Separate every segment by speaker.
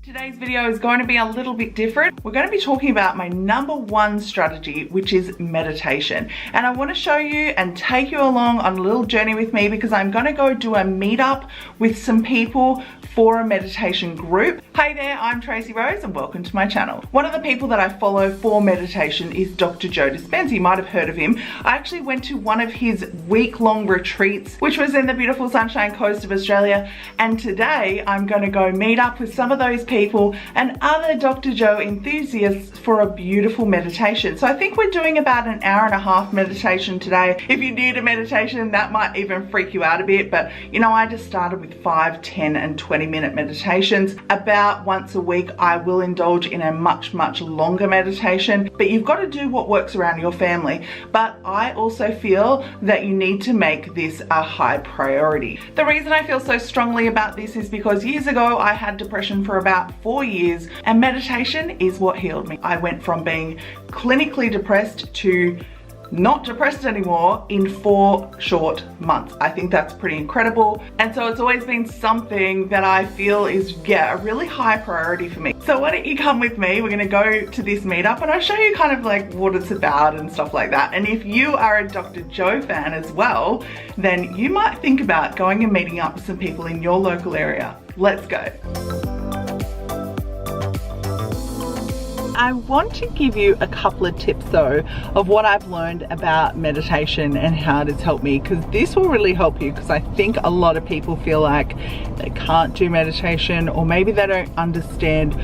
Speaker 1: Today's video is going to be a little bit different. We're going to be talking about my #1 strategy, which is meditation. And I want to show you and take you along on a little journey with me because I'm going to go do a meetup with some people for a meditation group. Hey there, I'm Tracy Rose and welcome to my channel. One of the people that I follow for meditation is Dr. Joe Dispenza. You might have heard of him. I actually went to one of his week-long retreats, which was in the beautiful Sunshine Coast of Australia. And today I'm going to go meet up with some of those people and other Dr. Joe enthusiasts for a beautiful meditation. So I think we're doing about an hour-and-a-half meditation today. If you're new to meditation, that might even freak you out a bit, but you know, I just started with 5, 10 and 20-minute meditations. About once a week, I will indulge in a much longer meditation, but you've got to do what works around your family. But I also feel that you need to make this a high priority. The reason I feel so strongly about this is because years ago, I had depression for about 4 years, and meditation is what healed me. I went from being clinically depressed to not depressed anymore in 4 short months. I think that's pretty incredible. And so it's always been something that I feel is, a really high priority for me. So why don't you come with me? We're gonna go to this meetup and I'll show you kind of like what it's about and stuff like that. And if you are a Dr. Joe fan as well, then you might think about going and meeting up with some people in your local area. Let's go. I want to give you a couple of tips though of what I've learned about meditation and how it has helped me, because this will really help you, because I think a lot of people feel like they can't do meditation, or maybe they don't understand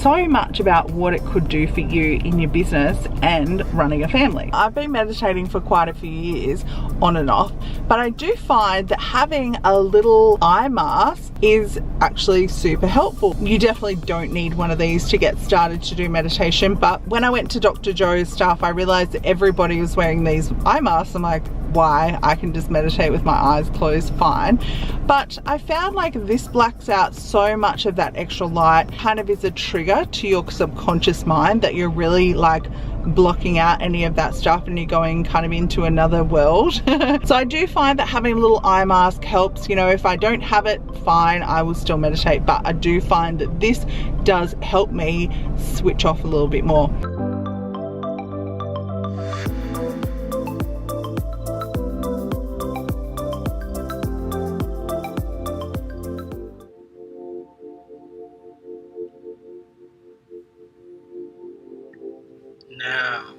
Speaker 1: so much about what it could do for you in your business and running a family. I've been meditating for quite a few years on and off, but I do find that having a little eye mask is actually super helpful. You definitely don't need one of these to get started to do meditation, but when I went to Dr. Joe's stuff, I realized that everybody was wearing these eye masks. I'm like, why? I can just meditate with my eyes closed fine. But I found like this blacks out so much of that extra light, kind of is a trigger to your subconscious mind that you're really like blocking out any of that stuff and you're going kind of into another world. So I do find that having a little eye mask helps. You know, if I don't have it, fine, I will still meditate, but I do find that this does help me switch off a little bit more.
Speaker 2: Now,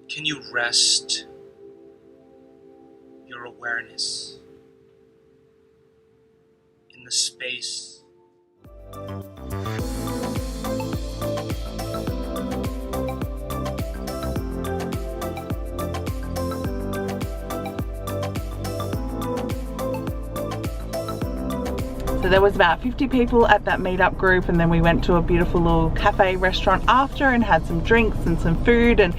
Speaker 2: can you rest your awareness in the space
Speaker 1: So there was about 50 people at that meetup group, and then we went to a beautiful little cafe restaurant after and had some drinks and some food, and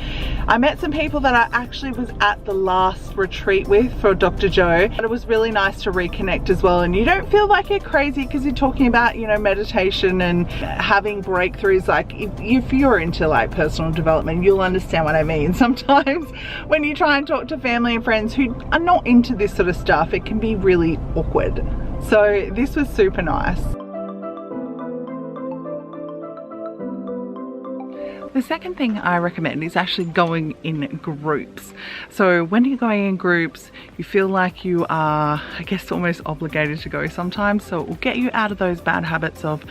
Speaker 1: I met some people that I actually was at the last retreat with for Dr. Joe. But it was really nice to reconnect as well, and you don't feel like you're crazy because you're talking about, you know, meditation and having breakthroughs. Like if you're into like personal development, you'll understand what I mean. Sometimes when you try and talk to family and friends who are not into this sort of stuff, it can be really awkward. So this was super nice. The second thing I recommend is actually going in groups. So when you're going in groups, you feel like you are, I guess, almost obligated to go sometimes. So it will get you out of those bad habits of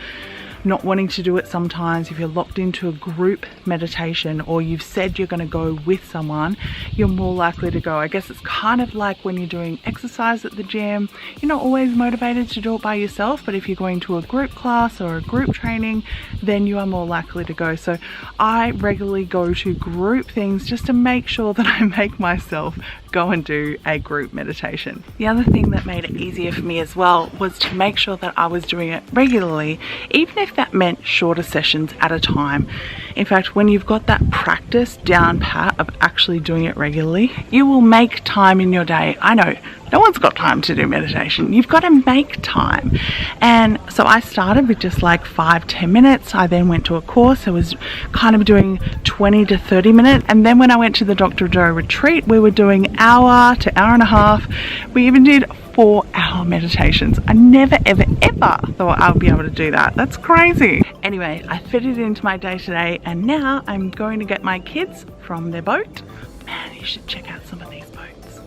Speaker 1: not wanting to do it sometimes. If you're locked into a group meditation or you've said you're going to go with someone, you're more likely to go. I guess it's kind of like when you're doing exercise at the gym. You're not always motivated to do it by yourself, but if you're going to a group class or a group training, then you are more likely to go. So I regularly go to group things just to make sure that I make myself go and do a group meditation. The other thing that made it easier for me as well was to make sure that I was doing it regularly, even if that meant shorter sessions at a time. In fact, when you've got that practice down pat of actually doing it regularly, you will make time in your day. I know No one's got time to do meditation. You've got to make time. And so I started with just like 5-10 minutes. I then went to a course. I was kind of doing 20 to 30 minutes. And then when I went to the Dr. Joe retreat, we were doing hour to hour and a half. We even did 4-hour meditations. I never, ever, ever thought I would be able to do that. That's crazy. Anyway, I fit it into my day today, and now I'm going to get my kids from their boat. Man, you should check out some of these boats.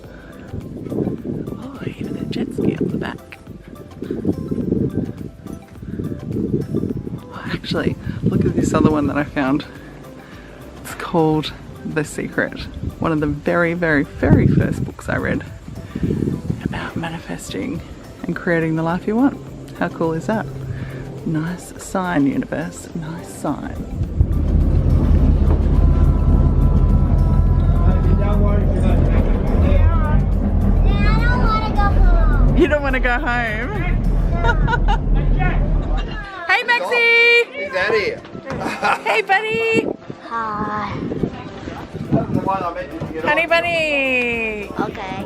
Speaker 1: Oh, even a jet ski on the back. Oh, actually, look at this other one that I found. It's called The Secret. One of the very, very, very first books I read about manifesting and creating the life you want. How cool is that? Nice sign, universe. Nice sign. You don't want to go home? Hey, Maxie!
Speaker 3: He's out here.
Speaker 1: Hey, buddy!
Speaker 4: Hi.
Speaker 1: Honey bunny!
Speaker 4: Okay.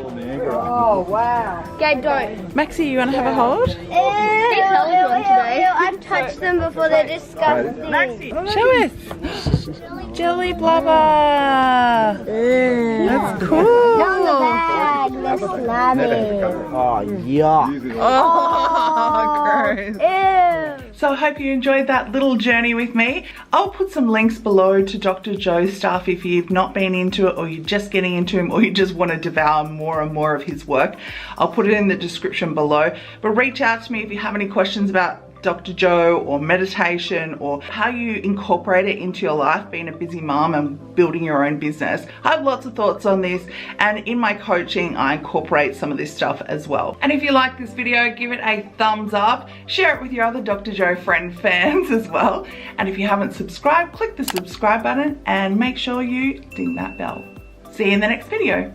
Speaker 1: Oh, wow.
Speaker 4: Okay, don't.
Speaker 1: Maxie, you want to have a hold?
Speaker 4: I've touched them before, they're disgusting.
Speaker 1: Maxie, show us! Jelly blubber! That's cool!
Speaker 4: Not in the bag, they're slimy.
Speaker 3: Oh, yeah.
Speaker 1: Oh, gross.
Speaker 4: Ew.
Speaker 1: So I hope you enjoyed that little journey with me. I'll put some links below to Dr. Joe's stuff if you've not been into it, or you're just getting into him, or you just want to devour more and more of his work. I'll put it in the description below. But reach out to me if you have any questions about Dr. Joe or meditation, or how you incorporate it into your life, being a busy mom and building your own business. I have lots of thoughts on this, and in my coaching I incorporate some of this stuff as well. And if you like this video, give it a thumbs up, share it with your other Dr. Joe friend fans as well, and if you haven't subscribed, click the subscribe button and make sure you ding that bell. See you in the next video.